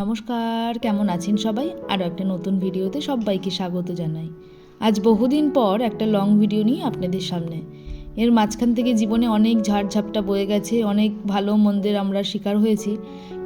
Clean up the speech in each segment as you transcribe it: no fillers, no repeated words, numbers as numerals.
নমস্কার, কেমন আছেন সবাই? আরও একটা নতুন ভিডিওতে সবাইকে স্বাগত জানাই। আজ বহুদিন পর একটা লং ভিডিও নিয়ে আপনাদের সামনে। এর মাঝখান থেকে জীবনে অনেক ঝাড়ঝাপটা বয়ে গেছে, অনেক ভালো মন্দের আমরা শিকার হয়েছি,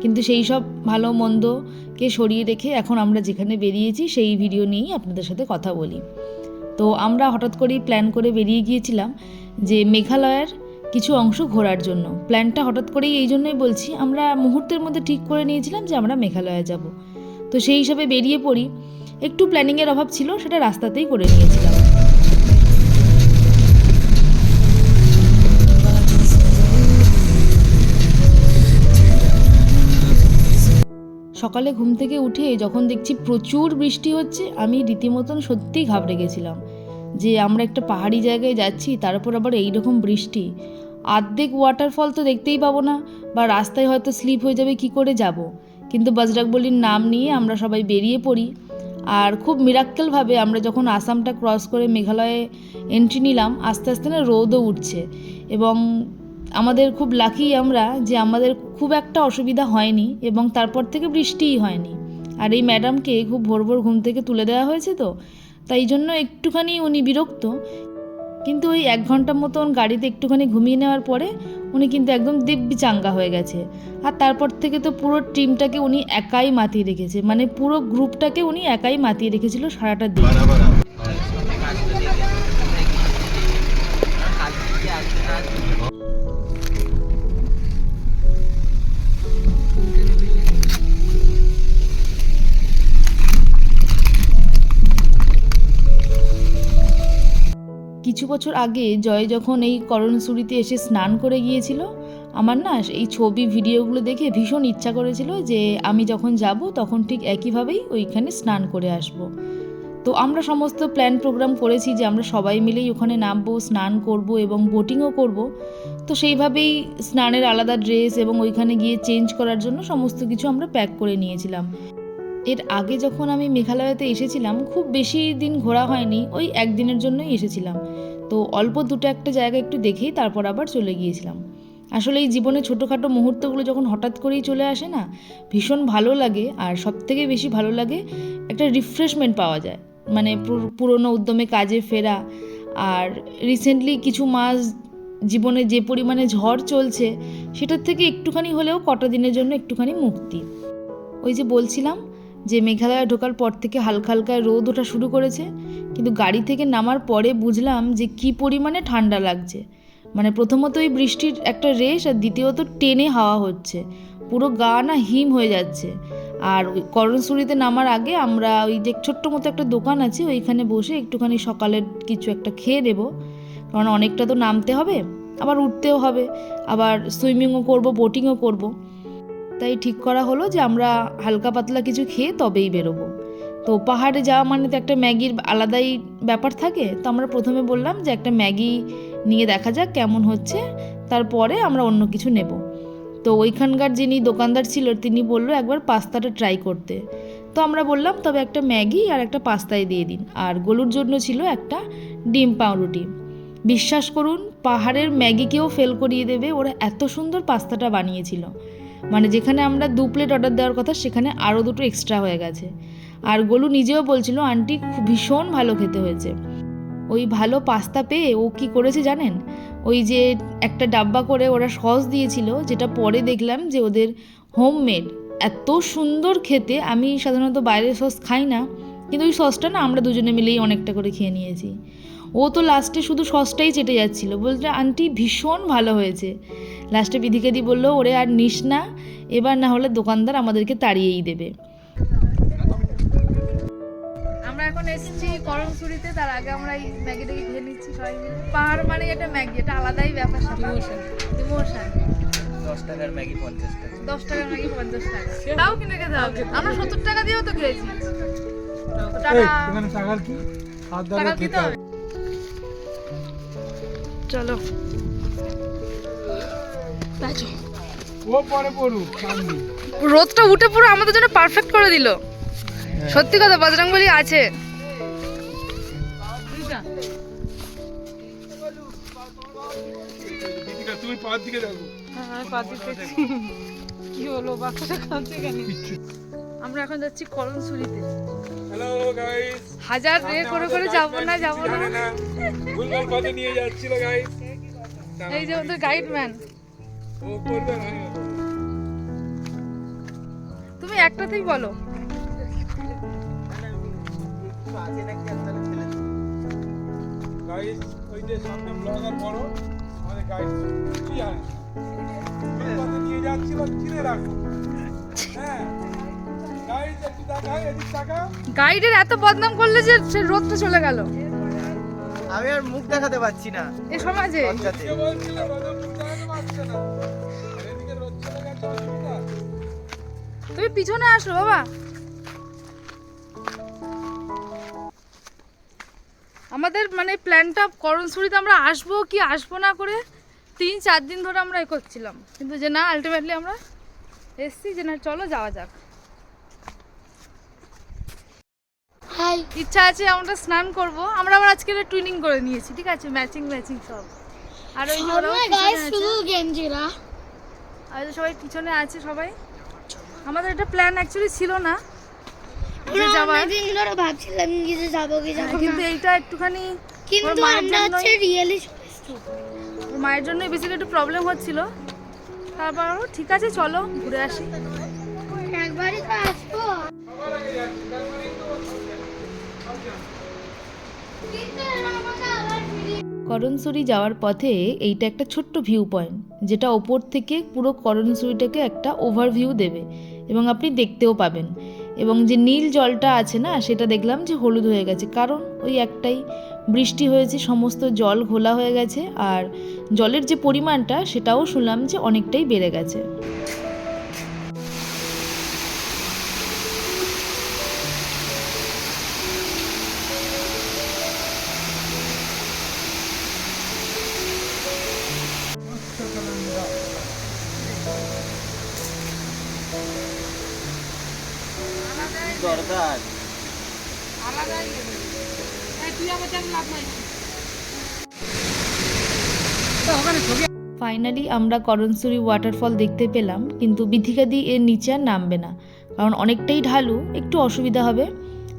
কিন্তু সেই সব ভালো মন্দকে সরিয়ে রেখে এখন আমরা যেখানে বেরিয়েছি সেই ভিডিও নিয়েই আপনাদের সাথে কথা বলি। তো আমরা হঠাৎ করেই প্ল্যান করে বেরিয়ে গিয়েছিলাম যে মেঘালয়ের কিছু অংশ ঘোরার জন্য। প্ল্যানটা হঠাৎ করেই এই জন্যই বলছি, আমরা মুহূর্তের মধ্যে ঠিক করে নিয়েছিলাম যে আমরা মেঘালয়ে যাব। তো সেই হিসাবে বেরিয়ে পড়ি। একটু প্ল্যানিংয়ের অভাব ছিল, সেটা রাস্তাতেই করে নিয়েছিলাম। সকালে ঘুম থেকে উঠে যখন দেখছি প্রচুর বৃষ্টি হচ্ছে, আমি রীতিমতন সত্যিই ঘাবড়ে গেছিলাম যে আমরা একটা পাহাড়ি জায়গায় যাচ্ছি, তার উপর আবার এইরকম বৃষ্টি। অর্ধেক ওয়াটারফল তো দেখতেই পাবো না, বা রাস্তায় হয়তো স্লিপ হয়ে যাবে, কি করে যাব। কিন্তু বজরংবলির নাম নিয়ে আমরা সবাই বেরিয়ে পড়ি। আর খুব মিরাক্কেলভাবে আমরা যখন আসামটা ক্রস করে মেঘালয়ে এন্ট্রি নিলাম, আস্তে আস্তে না রোদও উঠছে। এবং আমাদের খুব লাকি আমরা যে আমাদের খুব একটা অসুবিধা হয়নি, এবং তারপর থেকে বৃষ্টিই হয়নি। আর এই ম্যাডামকে খুব ভোর ভোর ঘুম থেকে তুলে দেওয়া হয়েছে, তো তাই জন্য একটুখানি উনি বিরক্ত। কিন্তু ওই 1 ঘন্টা মতন গাড়িতে একটুখানি ঘুমিয়ে নেওয়ার পরে উনি কিন্তু একদম দিব্যি চাঙ্গা হয়ে গেছে। আর তারপর থেকে তো পুরো টিমটাকে উনি একাই মাতিয়ে রেখেছে, মানে পুরো গ্রুপটাকে উনি একাই মাতিয়ে রেখেছিল সারাটা দিন। কিছু বছর আগে জয় যখন এই করণসুরিতে এসে স্নান করে গিয়েছিল, আমার না এই ছবি ভিডিওগুলো দেখে ভীষণ ইচ্ছা করেছিল যে আমি যখন যাব তখন ঠিক একইভাবেই ওইখানে স্নান করে আসব। তো আমরা সমস্ত প্ল্যান প্রোগ্রাম করেছি যে আমরা সবাই মিলেই ওখানে নামবো, স্নান করব এবং বোটিংও করব। তো সেইভাবেই স্নানের আলাদা ড্রেস এবং ওইখানে গিয়ে চেঞ্জ করার জন্য সমস্ত কিছু আমরা প্যাক করে নিয়েছিলাম। এর আগে যখন আমি মেঘালয়তে এসেছিলাম, খুব বেশি দিন ঘোরা হয়নি, ওই 1 দিনের জন্যই এসেছিলাম। তো অল্প দুটো একটা জায়গা একটু দেখেই তারপর আবার চলে গিয়েছিলাম। আসলে এই জীবনে ছোটোখাটো মুহূর্তগুলো যখন হঠাৎ করেই চলে আসে না, ভীষণ ভালো লাগে। আর সবথেকে বেশি ভালো লাগে একটা রিফ্রেশমেন্ট পাওয়া যায়, মানে পুরনো উদ্যমে কাজে ফেরা। আর রিসেন্টলি কিছু মাস জীবনে যে পরিমাণে ঝড় চলছে, সেটার থেকে একটুখানি হলেও কটা দিনের জন্য একটুখানি মুক্তি। ওই যে বলছিলাম যে মেঘালয়ে ঢোকার পর থেকে হালকা হালকা রোদ ওঠা শুরু করেছে, কিন্তু গাড়ি থেকে নামার পরে বুঝলাম যে কি পরিমাণে ঠান্ডা লাগছে। মানে প্রথমত ওই বৃষ্টির একটা রেশ, আর দ্বিতীয়ত টেনে হাওয়া হচ্ছে, পুরো গা না হিম হয়ে যাচ্ছে। আর ওই করণসুরিতে নামার আগে আমরা ওই যে ছোট্ট মতো একটা দোকান আছে, ওইখানে বসে একটুখানি সকালের কিছু একটা খেয়ে নেবো, কারণ অনেকটা তো নামতে হবে, আবার উঠতেও হবে, আবার সুইমিংও করব, বোটিংও করব। তাই ঠিক করা হলো যে আমরা হালকা পাতলা কিছু খেয়ে তবেই বেরোবো। তো পাহাড়ে যাওয়া মানে তো একটা ম্যাগির আলাদাই ব্যাপার থাকে। তো আমরা প্রথমে বললাম যে একটা ম্যাগি নিয়ে দেখা যাক কেমন হচ্ছে, তারপরে আমরা অন্য কিছু নেব। তো ওইখানকার যিনি দোকানদার ছিল তিনি বললো একবার পাস্তাটা ট্রাই করতে। তো আমরা বললাম তবে একটা ম্যাগি আর একটা পাস্তাই দিয়ে দিন। আর গলুর জন্য ছিল একটা ডিম পাউরুটি। বিশ্বাস করুন, পাহাড়ের ম্যাগিকেও ফেল করিয়ে দেবে, ওরা এত সুন্দর পাস্তাটা বানিয়েছিল। মানে যেখানে আমরা 2 প্লেট অর্ডার দেওয়ার কথা, সেখানে আরও 2টো এক্সট্রা হয়ে গেছে। আর গোলু নিজেও বলছিল আন্টি ভীষণ ভালো খেতে হয়েছে। ওই ভালো পাস্তা পেয়ে ও কি করেছে জানেন? ওই যে একটা ডাব্বা করে ওরা সস দিয়েছিল, যেটা পরে দেখলাম যে ওদের হোমমেড, এত সুন্দর খেতে। আমি সাধারণত বাইরের সস খাই না, কিন্তু ওই সসটা না আমরা দুজনে মিলেই অনেকটা করে খেয়ে নিয়েছি। ও তো লাস্টে শুধু সসটাই চেটে যাচ্ছিল, বলতে আন্টি ভীষণ ভালো হয়েছে। লাস্টে বিধিকাদি বললো ওরে আর নিস না, এবার না হলে দোকানদার আমাদেরকে তাড়িয়েই দেবে। আমরা এখন এসেছি করণসুরিতে, তার আগে আমরা এই ম্যাগিটাকে খেয়ে নিচ্ছি সবাই মিলে। পাহাড় মানে এটা ম্যাগি, এটা আলাদাই ব্যাপার স্যাপার, ইমোশন। 10 টাকার ম্যাগি 50 টাকা, 10 টাকার ম্যাগি 50 টাকা, তাও কিনে খেতে হবে। আমরা 70 টাকা দিয়েও তো খেয়েছি। টাকা দিতে হবে। চলো ও পরে পড়ুক, রোদটা উঠে পুরো আমাদের জন্য পারফেক্ট করে দিল। সত্যি কথা, বজরংবলী আছে। তুমি পাঁচ দিকে দেখো। হ্যাঁ, পাঁচ দিকে কি হলো, বাচ্চাটা কাঁদছে কেন? আমরা এখন যাচ্ছি করণসুরিতে। হ্যালো গাইস, হাজার করে যাবো না ভুলভাল পথে নিয়ে যাচ্ছিল গাইস। এই যে ওদের গাইডম্যান। ও করবে না। তুমি একটাতেই বলো। গাইস, ওই যে সামনে ব্লগার বড় আমাদের গাইস কি আর পথে নিয়ে যাচ্ছিল, চিনে রাখো। হ্যাঁ গাইস, একটু দেখা, এদিক তাকা। গাইডের এত বদনাম করলে যে সে রোদটা চলে গেল আমি আর মুখ দেখাতে পাচ্ছি না এই সমাজে। লজ্জাতে। কে বলছিল রোদে মুখ দেখাতে পারছে না? আর এদিকে রোদ চলে গেছে, অসুবিধা। তুমি পিছনে আসো বাবা। আমাদের মানে প্ল্যানটা করণসুরিতে আমরা আসবো কি আসবো না করে 3-4 দিন ধরে আমরা এ করছিলাম, কিন্তু যে না আলটিমেটলি আমরা এসছি যে না চলো যাওয়া যাক। ইচ্ছা আছে আমরা স্নান করব। আমরা আবার আজকে টুইনিং করে নিয়েছি, ঠিক আছে, ম্যাচিং সব। আর ওই যে ওরাও পিছনে আছে। আর ওই যে সবাই পিছনে আছে সবাই। আমাদের এটা প্ল্যান অ্যাকচুয়ালি ছিল না যে যাবার, ভাবছিলাম যে যাবো কি যাবো কিন্তু না, এইটা একটুখানি কিন্তু ওর মায়ের আমরা হচ্ছে জন্যই- রিয়েলি ওর মায়ের জন্যই বেসিক্যালি একটু প্রবলেম হচ্ছিল। তারপর ঠিক আছে চলো ঘুরে আসি। একবারই তো আসবো। কিন্তু আমাকে আবার ফিরে করণসুরি যাওয়ার পথে এইটা একটা ছোট্ট ভিউ পয়েন্ট, যেটা ওপর থেকে পুরো করণসুরিটাকে একটা ওভারভিউ দেবে এবং আপনি দেখতেও পাবেন। এবং যে নীল জলটা আছে না, সেটা দেখলাম যে হলুদ হয়ে গেছে, কারণ ওই একটাই বৃষ্টি হয়েছে, সমস্ত জল ঘোলা হয়ে গেছে। আর জলের যে পরিমাণটা সেটাও শুনলাম যে অনেকটাই বেড়ে গেছে। দরকার ফাইনালি আমরা করণসুরি ওয়াটারফল দেখতে পেলাম, কিন্তু বিথিকাদি এর নিচে আর নামবে না, কারণ অনেকটাই ঢালু, একটু অসুবিধা হবে।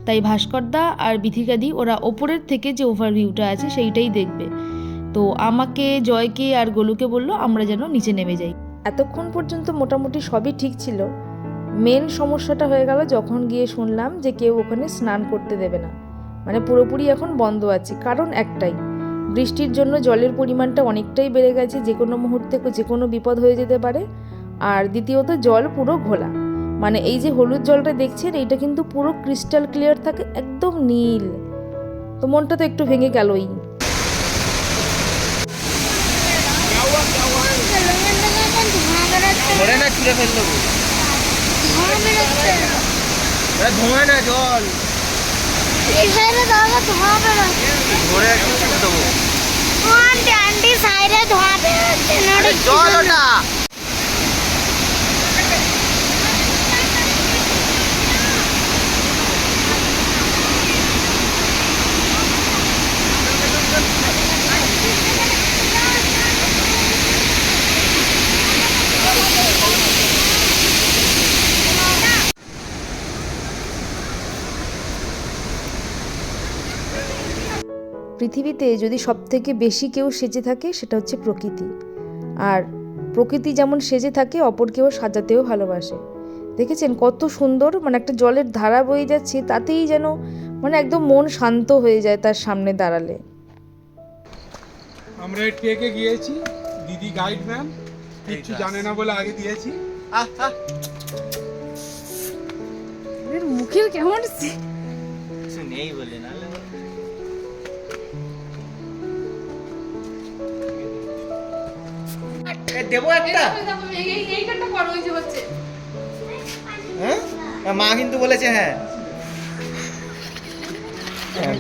তাই ভাস্করদা আর বিথিকাদি ওরা ওপরের থেকে যে ওভারভিউটা আছে সেইটাই দেখবে। তো আমাকে, জয়কে আর গোলুকে বললো আমরা যেন নিচে নেমে যাই। এতক্ষণ পর্যন্ত মোটামুটি সবই ঠিক ছিল। মেন সমস্যাটা হয়ে গেল যখন গিয়ে শুনলাম যে কেউ ওখানে স্নান করতে দেবে না, মানে পুরোপুরি এখন বন্ধ আছে। কারণ একটাই, বৃষ্টির জন্য জলের পরিমাণটা অনেকটাই বেড়ে গেছে, যে কোনো মুহূর্তে যে কোনো বিপদ হয়ে যেতে পারে। আর দ্বিতীয়ত জল পুরো ঘোলা, মানে এই যে হলুদ জলটা দেখছেন এইটা কিন্তু পুরো ক্রিস্টাল ক্লিয়ার থাকে, একদম নীল। তো মনটা তো একটু ভেঙে গেলই। ধরে না ছুঁড়ে ফেল দেবো। ধোঁয়া না জল, এই সাইডে দাদা ধোঁয়া বেরোচ্ছে, ধরে একটু ছুঁড়ে দেবো। আন্টি সাইডে ধোঁয়া বেরোচ্ছে না, আরে জল ওটা। পৃথিবীতে যদি সবথেকে বেশি কেউ সেজে থাকে সেটা হচ্ছে প্রকৃতি। আর প্রকৃতি যেমন সেজে থাকে, অপরকেও সাজাতেও ভালোবাসে। দেখেছেন কত সুন্দর, মানে একটা জলের ধারা বয়ে যাচ্ছে, তাতেই যেন মানে একদম মন শান্ত হয়ে যায় তার সামনে দাঁড়ালে। আমরা ট্রেকে গিয়েছি, দিদি গাইডম্যান, কিচ্ছু জানে না বলে আগে দিয়েছি। এর মুখের কেমন কিছু নেই বলে না। দেবো একটা। এইখানটা করো, ওই যে হচ্ছে হ্যাঁ, মা কিন্তু বলেছে হ্যাঁ।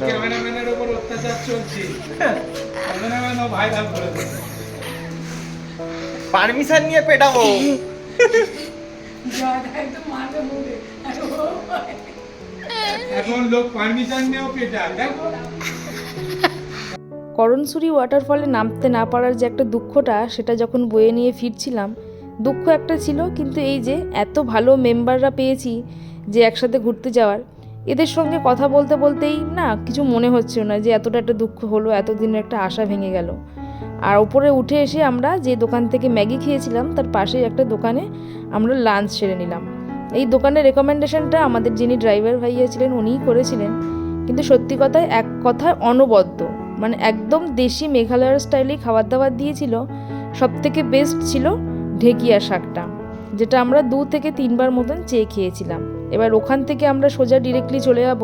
ক্যামেরাম্যানের উপর অত্যাচার চলছে, ক্যামেরাম্যানও ভাইরাল করে দেবে। পারমিশন নিয়ে পেটাবো। এখন লোক পারমিশন নিয়েও পেটায়, দেখো। করণসুরি ওয়াটারফলে নামতে না পারার যে একটা দুঃখটা, সেটা যখন বয়ে নিয়ে ফিরছিলাম, দুঃখ একটা ছিল, কিন্তু এই যে এত ভালো মেম্বাররা পেয়েছি, যে একসাথে ঘুরতে যাওয়ার। এদের সঙ্গে কথা বলতে বলতেই না কিছু মনে হচ্ছে না যে এতটা একটা দুঃখ হলো, এতদিনের একটা আশা ভেঙে গেল। আর ওপরে উঠে এসে আমরা যে দোকান থেকে ম্যাগি খেয়েছিলাম তার পাশেই একটা দোকানে আমরা লাঞ্চ সেরে নিলাম। এই দোকানের রেকমেন্ডেশনটা আমাদের যিনি ড্রাইভার ভাইয়া ছিলেন উনিই করেছিলেন, কিন্তু সত্যি কথায় এক কথায় অনবদ্য, মানে একদম দেশি মেঘালয়ের স্টাইলেই খাবার দাবার দিয়েছিল। সবথেকে বেস্ট ছিল ঢেকিয়া শাকটা, যেটা আমরা 2 থেকে 3 বার মতন চেয়ে খেয়েছিলাম। এবার ওখান থেকে আমরা সোজা ডিরেক্টলি চলে যাব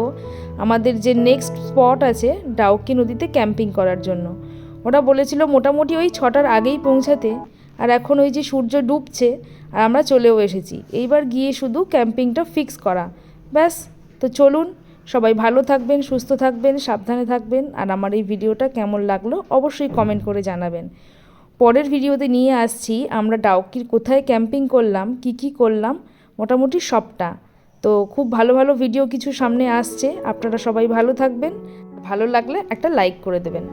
আমাদের যে নেক্সট স্পট আছে ডাউকি নদীতে ক্যাম্পিং করার জন্য। ওরা বলেছিল মোটামুটি ওই 6টার আগেই পৌঁছাতে, আর এখন ওই যে সূর্য ডুবছে আর আমরা চলেও এসেছি। এইবার গিয়ে শুধু ক্যাম্পিংটা ফিক্স করা, ব্যাস। তো চলুন, সবাই ভালো থাকবেন, সুস্থ থাকবেন, সাবধানে থাকবেন। আর আমার এই ভিডিওটা কেমন লাগলো অবশ্যই কমেন্ট করে জানাবেন। পরের ভিডিওতে নিয়ে আসছি আমরা ডাউকির কোথায় ক্যাম্পিং করলাম, কি করলাম, মোটামুটি সবটা। তো খুব ভালো ভালো ভিডিও কিছু সামনে আসছে, আপনারা সবাই ভালো থাকবেন। ভালো লাগলে একটা লাইক করে দেবেন।